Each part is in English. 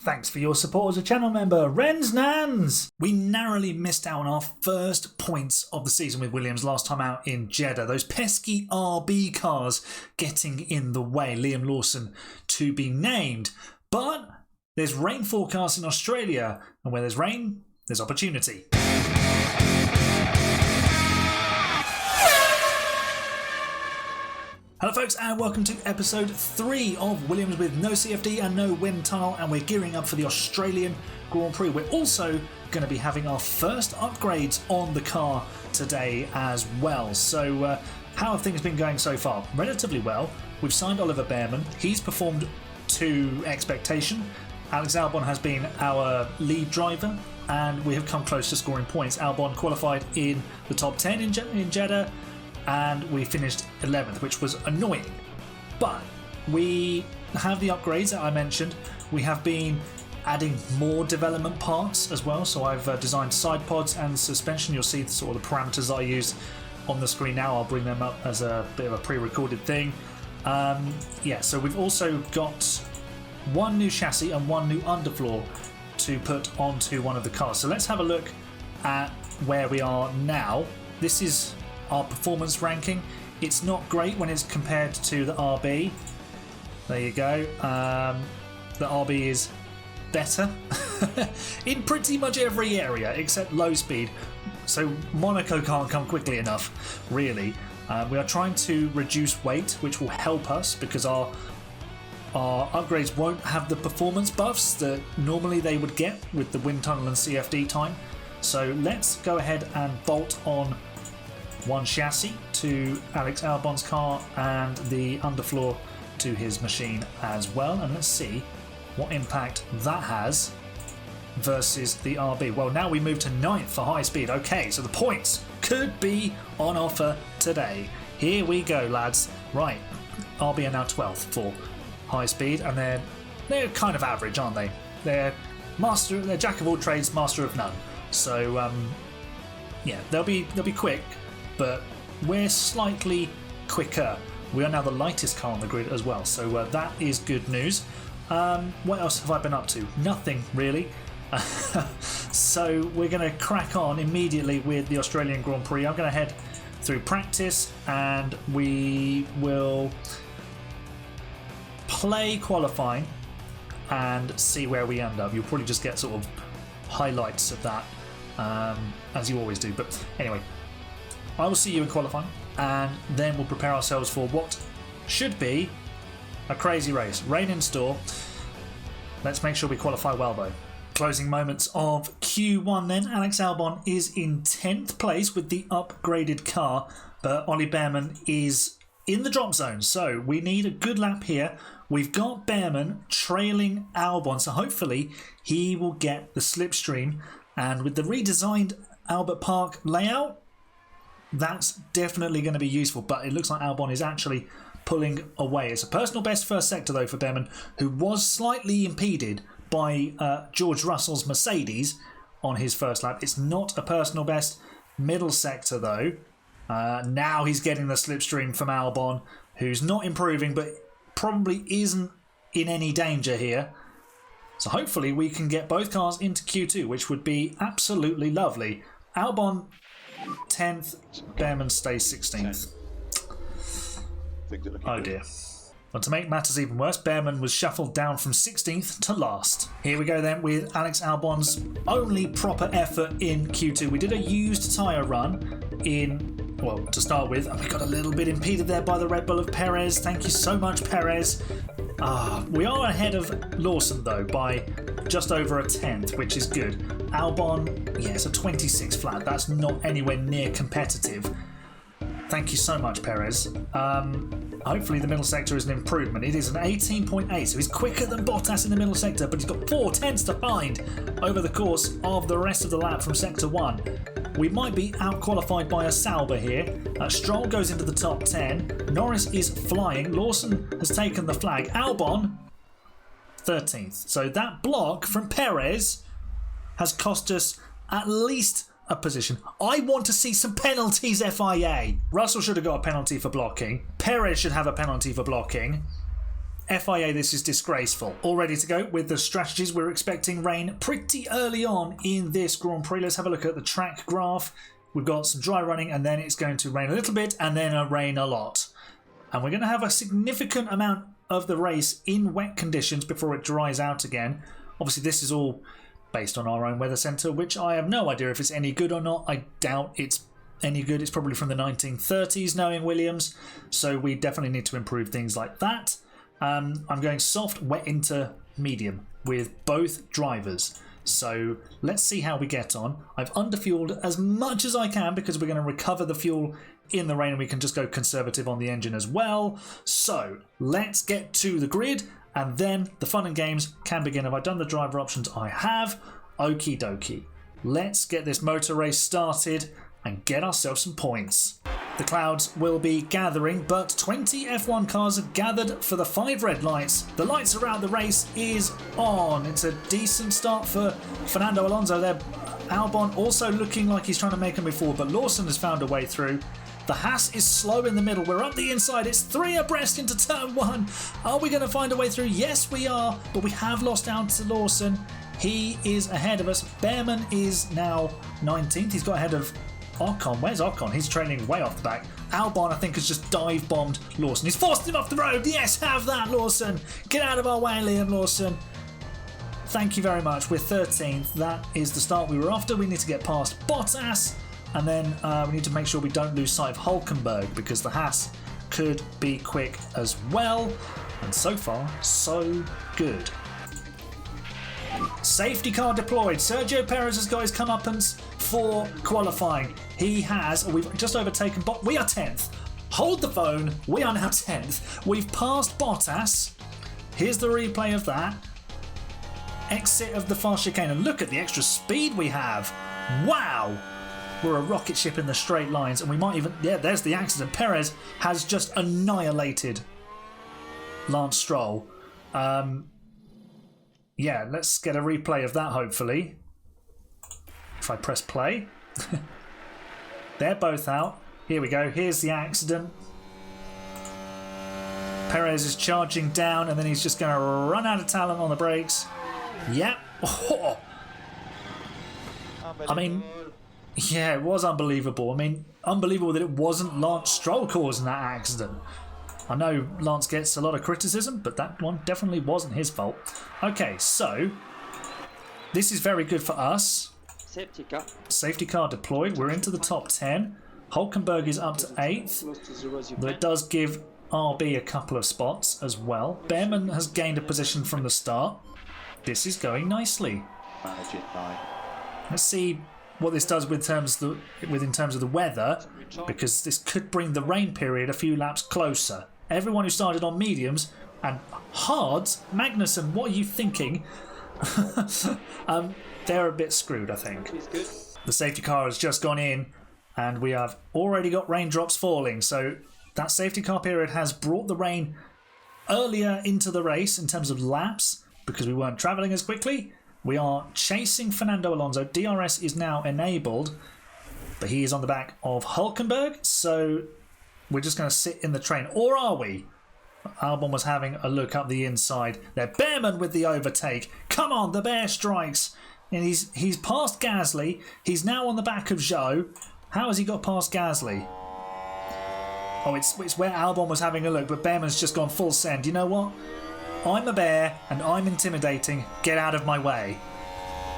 Thanks for your support as a channel member, Ren's Nans! We narrowly missed out on our first points of the season with Williams last time out in Jeddah. Those pesky RB cars getting in the way. Liam Lawson to be named. But there's rain forecast in Australia, and where there's rain, there's opportunity. Hello folks, and welcome to episode 3 of Williams with no CFD and no wind tunnel, and we're gearing up for the Australian Grand Prix. We're also going to be having our first upgrades on the car today as well. So how have things been going so far? Relatively well. We've signed Oliver Bearman. He's performed to expectation. Alex Albon has been our lead driver, and we have come close to scoring points. Albon qualified in the top 10 in Jeddah, and we finished 11th, which was annoying. But we have the upgrades that I mentioned. We have been adding more development parts as well. So I've designed side pods and suspension. You'll see sort of the parameters that I use on the screen now. I'll bring them up as a bit of a pre-recorded thing. So we've also got one new chassis and one new underfloor to put onto one of the cars. So let's have a look at where we are now. This is our performance ranking. It's not great when it's compared to the RB. There you go. The RB is better in pretty much every area except low speed. So Monaco can't come quickly enough, really. We are trying to reduce weight, which will help us because our upgrades won't have the performance buffs that normally they would get with the wind tunnel and CFD time. So let's go ahead and bolt on one chassis to Alex Albon's car and the underfloor to his machine as well, and let's see what impact that has versus the RB. Well, now we move to 9th for high speed. Okay, so the points could be on offer today. Here we go, lads. Right, RB are now 12th for high speed, and they're kind of average, aren't they? They're jack of all trades, master of none. So yeah, they'll be quick, but we're slightly quicker. We are now the lightest car on the grid as well, so that is good news. What else have I been up to? Nothing really. So we're going to crack on immediately with the Australian Grand Prix. I'm going to head through practice and we will play qualifying and see where we end up. You'll probably just get sort of highlights of that as you always do, but anyway, I will see you in qualifying, and then we'll prepare ourselves for what should be a crazy race. Rain in store. Let's make sure we qualify well though. Closing moments of Q1 then. Alex Albon is in 10th place with the upgraded car, but Ollie Bearman is in the drop zone, so we need a good lap here. We've got Bearman trailing Albon, so hopefully he will get the slipstream, and with the redesigned Albert Park layout, that's definitely going to be useful, but it looks like Albon is actually pulling away. It's a personal best first sector though for Bearman, who was slightly impeded by George Russell's Mercedes on his first lap. It's not a personal best middle sector though. Now he's getting the slipstream from Albon, who's not improving but probably isn't in any danger here. So hopefully we can get both cars into Q2, which would be absolutely lovely. Albon 10th, Bearman stays 16th. Oh dear. But to make matters even worse, Bearman was shuffled down from 16th to last. Here we go then with Alex Albon's only proper effort in Q2. We did a used tyre run to start with, and we got a little bit impeded there by the Red Bull of Perez. Thank you so much, Perez. We are ahead of Lawson though by just over a 10th, which is good. Albon, yeah, it's a 26 flat. That's not anywhere near competitive. Thank you so much, Perez. Hopefully the middle sector is an improvement. It is an 18.8, so he's quicker than Bottas in the middle sector, but he's got 4 tenths to find over the course of the rest of the lap from sector 1. We might be out-qualified by a Sauber here. Stroll goes into the top 10. Norris is flying. Lawson has taken the flag. Albon, 13th. So that block from Perez has cost us at least a position. I want to see some penalties, FIA. Russell should have got a penalty for blocking. Perez should have a penalty for blocking. FIA, this is disgraceful. All ready to go with the strategies. We're expecting rain pretty early on in this Grand Prix. Let's have a look at the track graph. We've got some dry running, and then it's going to rain a little bit, and then rain a lot. And we're going to have a significant amount of the race in wet conditions before it dries out again. Obviously, this is all based on our own weather centre, which I have no idea if it's any good or not. I doubt it's any good. It's probably from the 1930s, knowing Williams. So we definitely need to improve things like that. I'm going soft, wet into medium with both drivers. So let's see how we get on. I've underfueled as much as I can because we're going to recover the fuel in the rain, and we can just go conservative on the engine as well. So let's get to the grid, and then the fun and games can begin. Have I done the driver options? I have. Okie dokie. Let's get this motor race started and get ourselves some points. The clouds will be gathering, but 20 F1 cars have gathered for the 5 red lights. The lights around the race is on. It's a decent start for Fernando Alonso there. Albon also looking like he's trying to make a move forward, but Lawson has found a way through. The Haas is slow in the middle. We're up the inside. It's 3 abreast into turn 1. Are we going to find a way through? Yes, we are, but we have lost out to Lawson. He is ahead of us. Behrman is now 19th. He's got ahead of Ocon. Where's Ocon? He's trailing way off the back. Albon, I think, has just dive-bombed Lawson. He's forced him off the road. Yes, have that, Lawson. Get out of our way, Liam Lawson. Thank you very much. We're 13th. That is the start we were after. We need to get past Bottas, and then we need to make sure we don't lose sight of Hülkenberg, because the Haas could be quick as well. And so far, so good. Safety car deployed. Sergio Perez has got his comeuppance for qualifying. He has, we've just overtaken, but we are 10th. Hold the phone, we are now 10th. We've passed Bottas. Here's the replay of that. Exit of the fast chicane, and look at the extra speed we have. Wow! We're a rocket ship in the straight lines, and we might even, yeah, there's the accident. Perez has just annihilated Lance Stroll. Yeah, let's get a replay of that, hopefully. If I press play. They're both out. Here we go. Here's the accident. Perez is charging down, and then he's just going to run out of talent on the brakes. Yep. Oh. I mean, yeah, it was unbelievable. I mean, unbelievable that it wasn't Lance Stroll causing that accident. I know Lance gets a lot of criticism, but that one definitely wasn't his fault. Okay, so this is very good for us. Safety car deployed. We're into the top 10. Hülkenberg is up to 8th, but it does give RB a couple of spots as well. Behrman has gained a position from the start. This is going nicely. Let's see what this does in terms of the weather, because this could bring the rain period a few laps closer. Everyone who started on mediums and hards, Magnussen, what are you thinking? They're a bit screwed, I think. The safety car has just gone in, and we have already got raindrops falling. So that safety car period has brought the rain earlier into the race in terms of laps, because we weren't travelling as quickly. We are chasing Fernando Alonso. DRS is now enabled, but he is on the back of Hülkenberg, so we're just going to sit in the train. Or are we? Albon was having a look up the inside there. Behrman with the overtake. Come on, the bear strikes. And he's past Gasly. He's now on the back of Zhou. How has he got past Gasly? Oh, it's where Albon was having a look, but Behrman's just gone full send. You know what? I'm a bear and I'm intimidating. Get out of my way.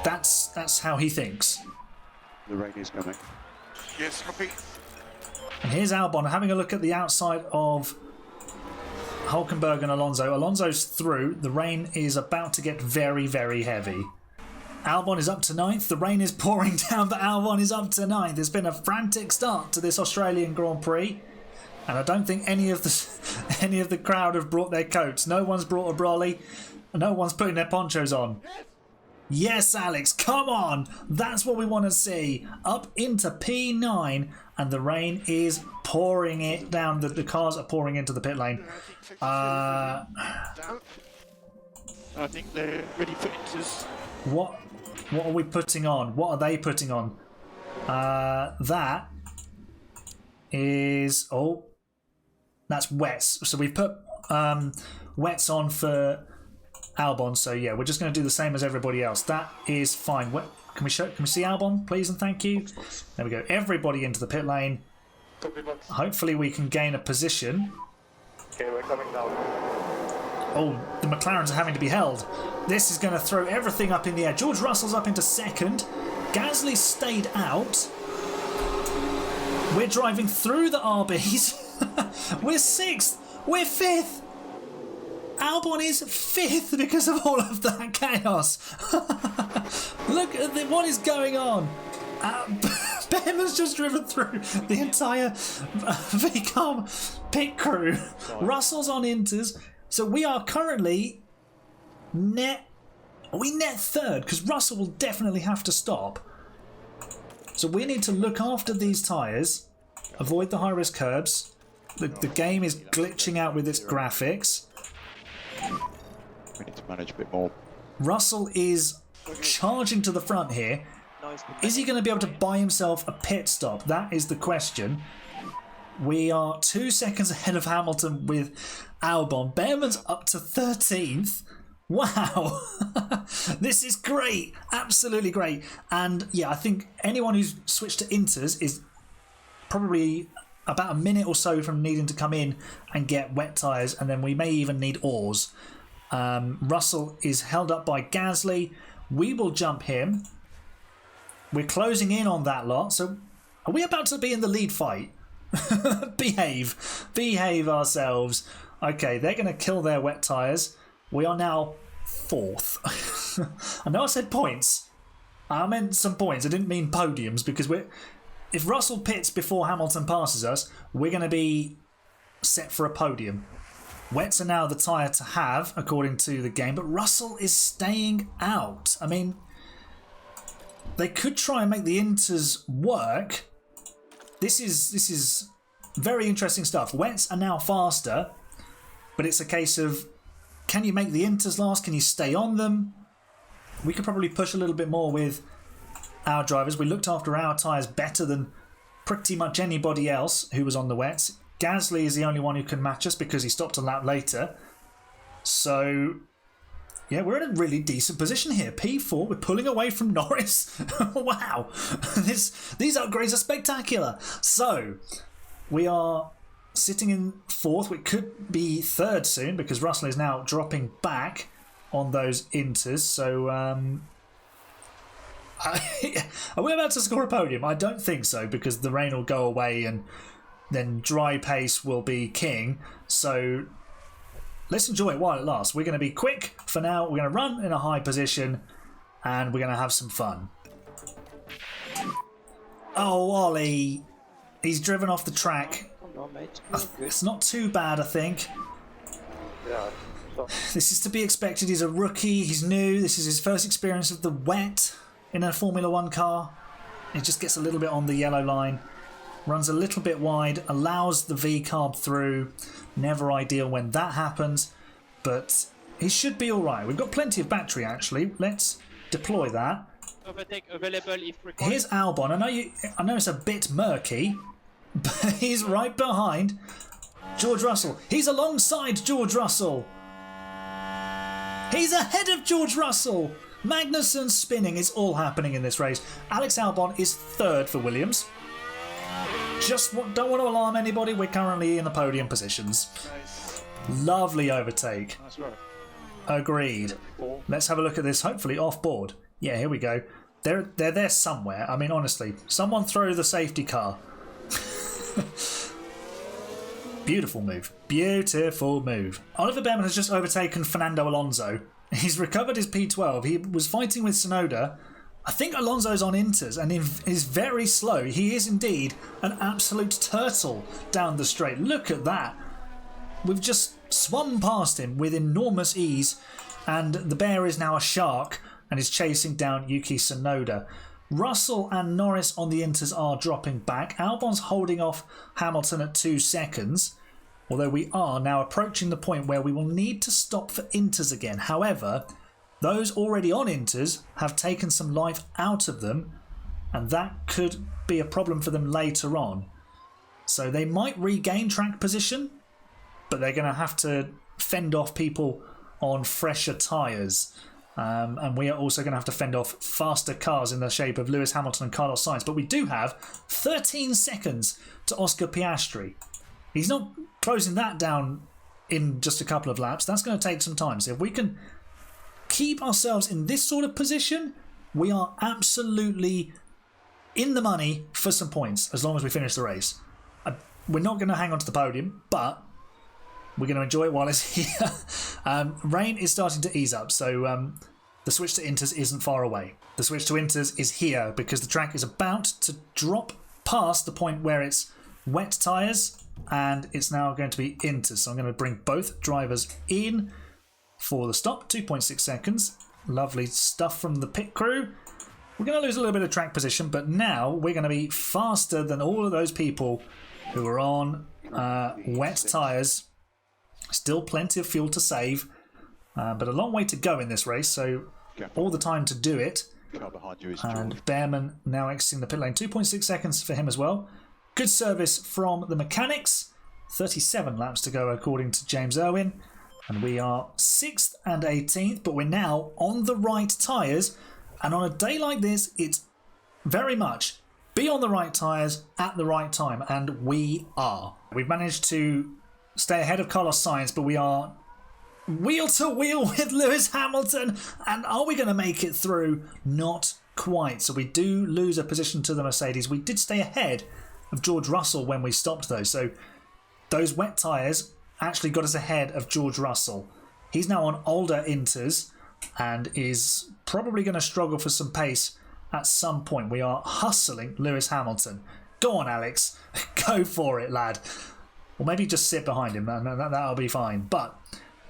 That's how he thinks. The rain is coming. Yes, copy. And here's Albon having a look at the outside of Hülkenberg and Alonso. Alonso's through. The rain is about to get very, very heavy. Albon is up to 9th. The rain is pouring down, but Albon is up to 9th. There's been a frantic start to this Australian Grand Prix, and I don't think any of the crowd have brought their coats. No one's brought a brolly. No one's putting their ponchos on. Yes, Alex, come on. That's what we want to see. Up into P9, and the rain is pouring it down. The cars are pouring into the pit lane. I think they're ready for inters. What are we putting on? What are they putting on? That is... Oh, that's wet. So we've put wets on for Albon, so yeah, we're just going to do the same as everybody else. That is fine. Can we see Albon, please and thank you? There we go. Everybody into the pit lane. Hopefully we can gain a position. Okay, we're coming down. Oh, the McLarens are having to be held. This is going to throw everything up in the air. George Russell's up into second. Gasly stayed out. We're driving through the RBs. We're sixth. We're fifth. Albon is fifth because of all of that chaos. Look at what is going on. Behrman's just driven through the entire VCARB pit crew. Russell's on inters. So we are currently net third because Russell will definitely have to stop. So we need to look after these tyres, avoid the high-risk curbs. The game is glitching out with its graphics. We need to manage a bit more. Russell is charging to the front here. Is he going to be able to buy himself a pit stop? That is the question. We are 2 seconds ahead of Hamilton with Albon. Behrman's up to 13th. Wow. This is great. Absolutely great. And yeah, I think anyone who's switched to inters is probably about a minute or so from needing to come in and get wet tyres, and then we may even need Oars. Russell is held up by Gasly. We will jump him. We're closing in on that lot. So are we about to be in the lead fight? Behave ourselves. Okay, they're going to kill their wet tyres. We are now fourth. I know I said points. I meant some points. I didn't mean podiums, because if Russell pits before Hamilton passes us, we're going to be set for a podium. Wets are now the tyre to have, according to the game, but Russell is staying out. I mean, they could try and make the inters work. This is very interesting stuff. Wets are now faster, but it's a case of, can you make the inters last? Can you stay on them? We could probably push a little bit more with our drivers. We looked after our tyres better than pretty much anybody else who was on the wets. Gasly is the only one who can match us because he stopped a lap later. So, yeah, we're in a really decent position here. P4, we're pulling away from Norris. Wow, these upgrades are spectacular. So, we are sitting in fourth. We could be third soon because Russell is now dropping back on those inters. So, are we about to score a podium? I don't think so, because the rain will go away and then dry pace will be king. So let's enjoy it while it lasts. We're going to be quick for now. We're going to run in a high position and we're going to have some fun. Oh, Ollie. He's driven off the track. It's not too bad, I think. This is to be expected. He's a rookie. He's new. This is his first experience of the wet in a Formula One car. It just gets a little bit on the yellow line. Runs a little bit wide, allows the V-carb through. Never ideal when that happens, but he should be alright. We've got plenty of battery, actually. Let's deploy that. Overtake available if required. Here's Albon. I know it's a bit murky, but he's right behind George Russell. He's alongside George Russell. He's ahead of George Russell. Magnussen spinning. It's all happening in this race. Alex Albon is third for Williams. Don't want to alarm anybody. We're currently in the podium positions. Nice. Lovely overtake. That's right. Agreed. Let's have a look at this. Hopefully off board. Yeah, here we go. They're there somewhere. I mean, honestly, someone throw the safety car. Beautiful move. Beautiful move. Oliver Behrman has just overtaken Fernando Alonso. He's recovered his P12. He was fighting with Tsunoda. I think Alonso's on inters and is very slow. He is indeed an absolute turtle down the straight. Look at that. We've just swum past him with enormous ease, and the bear is now a shark and is chasing down Yuki Tsunoda. Russell and Norris on the inters are dropping back. Albon's holding off Hamilton at 2 seconds, although we are now approaching the point where we will need to stop for inters again. However, those already on inters have taken some life out of them, and that could be a problem for them later on. So they might regain track position. but they're going to have to fend off people on fresher tyres. And we are also going to have to fend off faster cars in the shape of Lewis Hamilton and Carlos Sainz. But we do have 13 seconds to Oscar Piastri. He's not closing that down in just a couple of laps. That's going to take some time. So if we can keep ourselves in this sort of position, we are absolutely in the money for some points as long as we finish the race. We're not going to hang on to the podium, but we're going to enjoy it while it's here. Rain is starting to ease up, so the switch to inters isn't far away. The switch to inters is here because the track is about to drop past the point where it's wet tyres, and it's now going to be inters. So I'm going to bring both drivers in for the stop. 2.6 seconds. Lovely stuff from the pit crew. We're going to lose a little bit of track position, but now we're going to be faster than all of those people who are on wet tyres. Still plenty of fuel to save, but a long way to go in this race, so all the time to do it. And Behrman now exiting the pit lane. 2.6 seconds for him as well. Good service from the mechanics. 37 laps to go according to James Irwin. And we are 6th and 18th, but we're now on the right tyres. And on a day like this, it's very much be on the right tyres at the right time. And we are. We've managed to stay ahead of Carlos Sainz, but we are wheel to wheel with Lewis Hamilton. And are we going to make it through? Not quite. So we do lose a position to the Mercedes. We did stay ahead of George Russell when we stopped, though. So those wet tyres actually got us ahead of George Russell. He's now on older inters and is probably going to struggle for some pace at some point. We are hustling Lewis Hamilton. Go on, Alex. Go for it, lad. Or maybe just sit behind him, and that'll be fine. But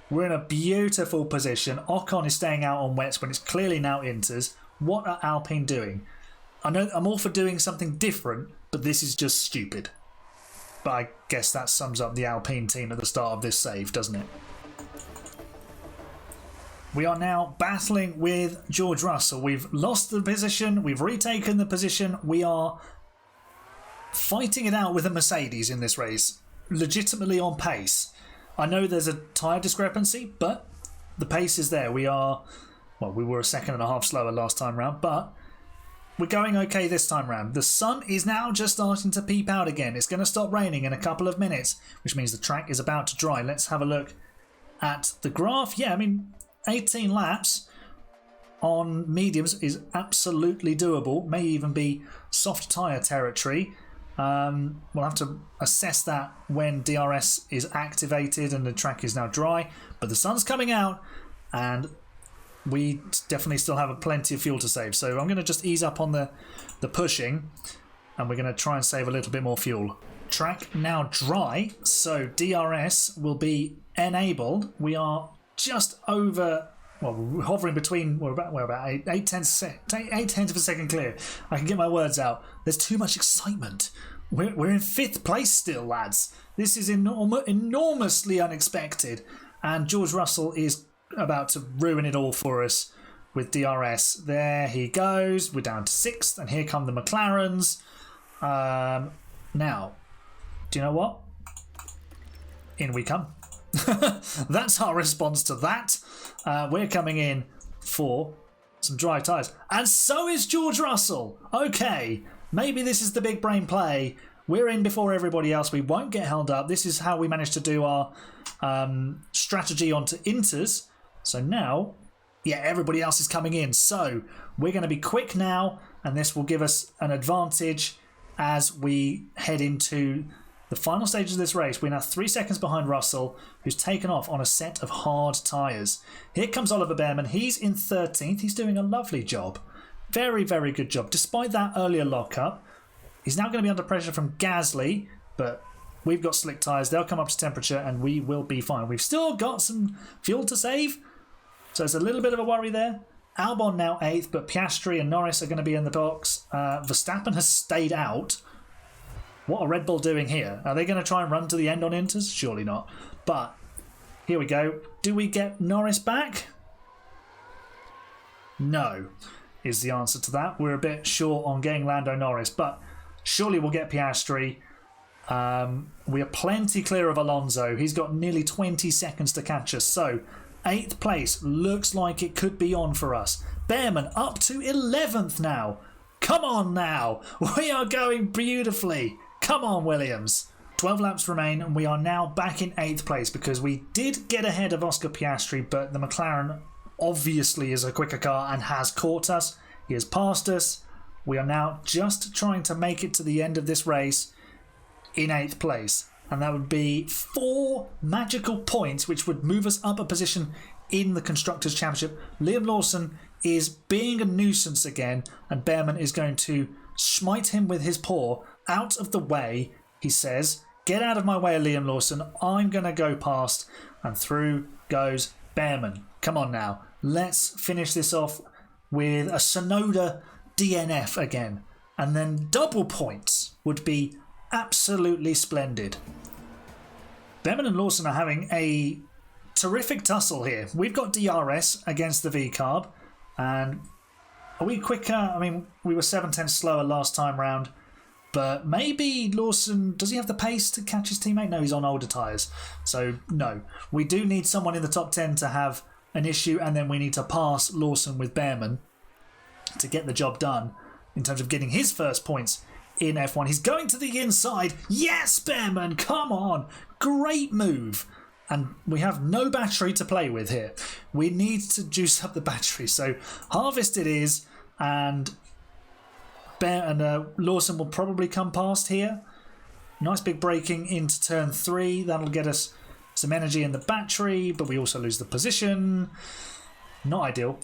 we're in a beautiful position. Ocon is staying out on wets when it's clearly now inters. What are Alpine doing? I know I'm all for doing something different, but this is just stupid. But I guess that sums up the Alpine team at the start of this save, doesn't it? We are now battling with George Russell. We've lost the position. We've retaken the position. We are fighting it out with a Mercedes in this race. Legitimately on pace. I know there's a tyre discrepancy, but the pace is there. We were a second and a half slower last time round, but we're going okay this time round. The sun is now just starting to peep out again. It's going to stop raining in a couple of minutes, which means the track is about to dry. Let's have a look at the graph. Yeah, I mean, 18 laps on mediums is absolutely doable. May even be soft tyre territory. We'll have to assess that when DRS is activated and the track is now dry. But the sun's coming out and we definitely still have plenty of fuel to save. So I'm going to just ease up on the pushing and we're going to try and save a little bit more fuel. Track now dry, so DRS will be enabled. We are just over, well, we're hovering between, we're about 8 tenths of a second clear. I can get my words out. There's too much excitement. We're in 5th place still, lads. This is enormously unexpected. And George Russell is about to ruin it all for us with DRS. There he goes. We're down to 6th, and here come the McLarens. Now, do you know what? In we come. That's our response to that. We're coming in for some dry tyres. And so is George Russell. Okay, maybe this is the big brain play. We're in before everybody else. We won't get held up. This is how we managed to do our strategy onto inters. So now, yeah, everybody else is coming in. So we're going to be quick now, and this will give us an advantage as we head into the final stages of this race. We're now 3 seconds behind Russell, who's taken off on a set of hard tyres. Here comes Oliver Behrman. He's in 13th. He's doing a lovely job. Very, very good job. Despite that earlier lockup, he's now going to be under pressure from Gasly, but we've got slick tyres. They'll come up to temperature, and we will be fine. We've still got some fuel to save, so it's a little bit of a worry there. Albon now 8th, but Piastri and Norris are going to be in the box. Verstappen has stayed out. What are Red Bull doing here? Are they going to try and run to the end on inters? Surely not. But here we go. Do we get Norris back? No, is the answer to that. We're a bit short on getting Lando Norris, but surely we'll get Piastri. We are plenty clear of Alonso. He's got nearly 20 seconds to catch us. So 8th place looks like it could be on for us. Behrman up to 11th now. Come on now. We are going beautifully. Come on, Williams. 12 laps remain and we are now back in 8th place because we did get ahead of Oscar Piastri, but the McLaren obviously is a quicker car and has caught us. He has passed us. We are now just trying to make it to the end of this race in 8th place. And that would be 4 magical points, which would move us up a position in the Constructors' Championship. Liam Lawson is being a nuisance again, and Behrman is going to smite him with his paw out of the way. He says, "Get out of my way, Liam Lawson. I'm going to go past." And through goes Behrman. Come on now. Let's finish this off with a Sonoda DNF again. And then double points would be absolutely splendid. Behrman and Lawson are having a terrific tussle here. We've got DRS against the V-Carb. And are we quicker? I mean, we were 7/10 slower last time round. But maybe Lawson, does he have the pace to catch his teammate? No, he's on older tyres. So, no. We do need someone in the top 10 to have an issue, and then we need to pass Lawson with Behrman to get the job done in terms of getting his first points in F1. He's going to the inside. Yes, Behrman, come on. Great move. And we have no battery to play with here. We need to juice up the battery. So, harvest it is, and Lawson will probably come past here. Nice big braking into turn 3. That'll get us some energy in the battery, but we also lose the position. Not ideal.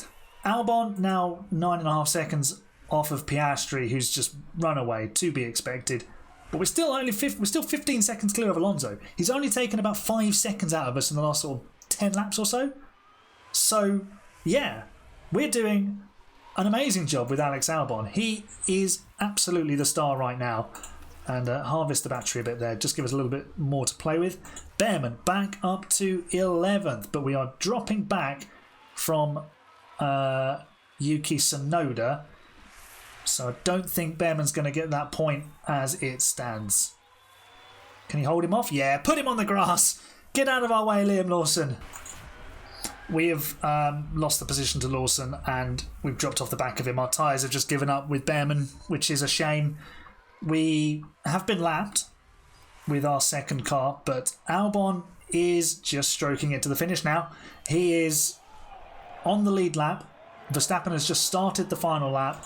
Albon now 9.5 seconds off of Piastri, who's just run away, to be expected. But we're still 15 seconds clear of Alonso. He's only taken about 5 seconds out of us in the last sort of 10 laps or so. So, yeah, we're doing an amazing job with Alex Albon. He is absolutely the star right now. And harvest the battery a bit there. Just give us a little bit more to play with. Behrman back up to 11th. But we are dropping back from Yuki Tsunoda. So I don't think Behrman's going to get that point as it stands. Can he hold him off? Yeah, put him on the grass. Get out of our way, Liam Lawson. We have lost the position to Lawson and we've dropped off the back of him. Our tyres have just given up with Behrman, which is a shame. We have been lapped with our second car, but Albon is just stroking it to the finish now. He is on the lead lap. Verstappen has just started the final lap.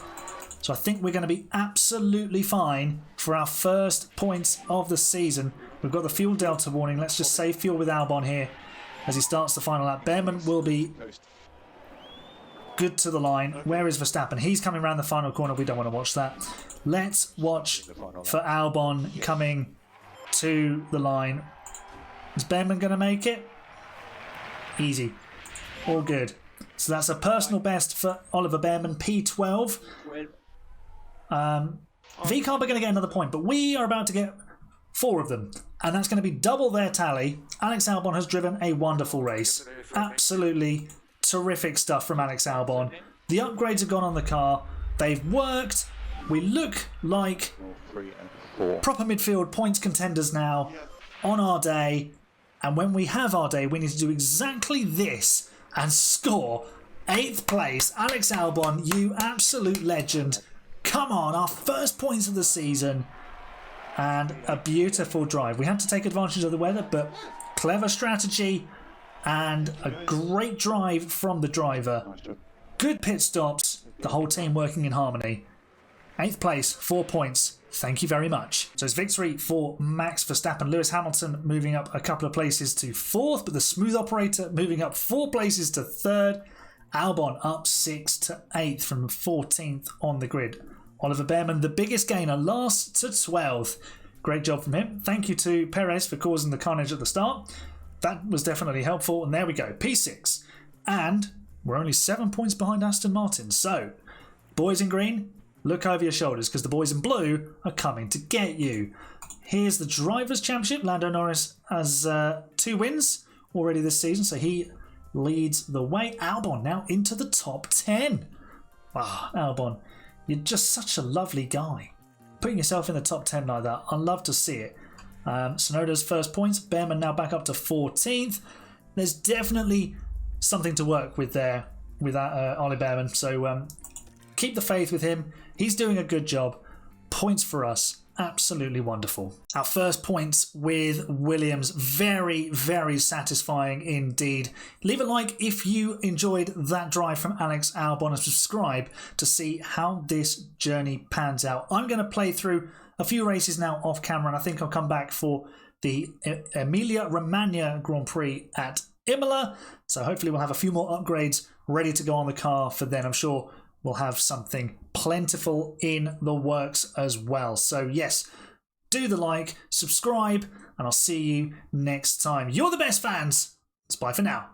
So I think we're going to be absolutely fine for our first points of the season. We've got the fuel delta warning. Let's just save fuel with Albon here as he starts the final lap. Behrman will be good to the line. Where is Verstappen? He's coming around the final corner. We don't want to watch that. Let's watch for Albon coming to the line. Is Behrman going to make it? Easy. All good. So that's a personal best for Oliver Behrman, P12. V-Carb are going to get another point, but we are about to get 4 of them, and that's going to be double their tally. Alex Albon has driven a wonderful race. Absolutely terrific stuff from Alex Albon. The upgrades have gone on the car. They've worked. We look like proper midfield points contenders now on our day, and when we have our day, we need to do exactly this and score 8th place. Alex Albon, you absolute legend. Come on, our first points of the season and a beautiful drive. We had to take advantage of the weather, but clever strategy and a great drive from the driver. Good pit stops, the whole team working in harmony. 8th place, 4 points. Thank you very much. So it's victory for Max Verstappen. Lewis Hamilton moving up a couple of places to 4th, but the smooth operator moving up 4 places to 3rd. Albon up 6 to 8th from 14th on the grid. Oliver Behrman, the biggest gainer, last to 12th. Great job from him. Thank you to Perez for causing the carnage at the start. That was definitely helpful. And there we go, P6. And we're only 7 points behind Aston Martin. So, boys in green, look over your shoulders because the boys in blue are coming to get you. Here's the Drivers' Championship. Lando Norris has 2 wins already this season, so he leads the way. Albon now into the top 10. Wow, Albon, you're just such a lovely guy. Putting yourself in the top 10 like that, I love to see it. Sonoda's first points. Behrman now back up to 14th. There's definitely something to work with there with that Ollie Behrman. So keep the faith with him. He's doing a good job. Points for us. Absolutely wonderful. Our first points with Williams. Very, very satisfying indeed. Leave a like if you enjoyed that drive from Alex Albon and subscribe to see how this journey pans out. I'm going to play through a few races now off camera, and I think I'll come back for the Emilia-Romagna Grand Prix at Imola. So hopefully we'll have a few more upgrades ready to go on the car for then. I'm sure we'll have something plentiful in the works as well. So yes, do the like, subscribe, and I'll see you next time. You're the best fans. It's bye for now.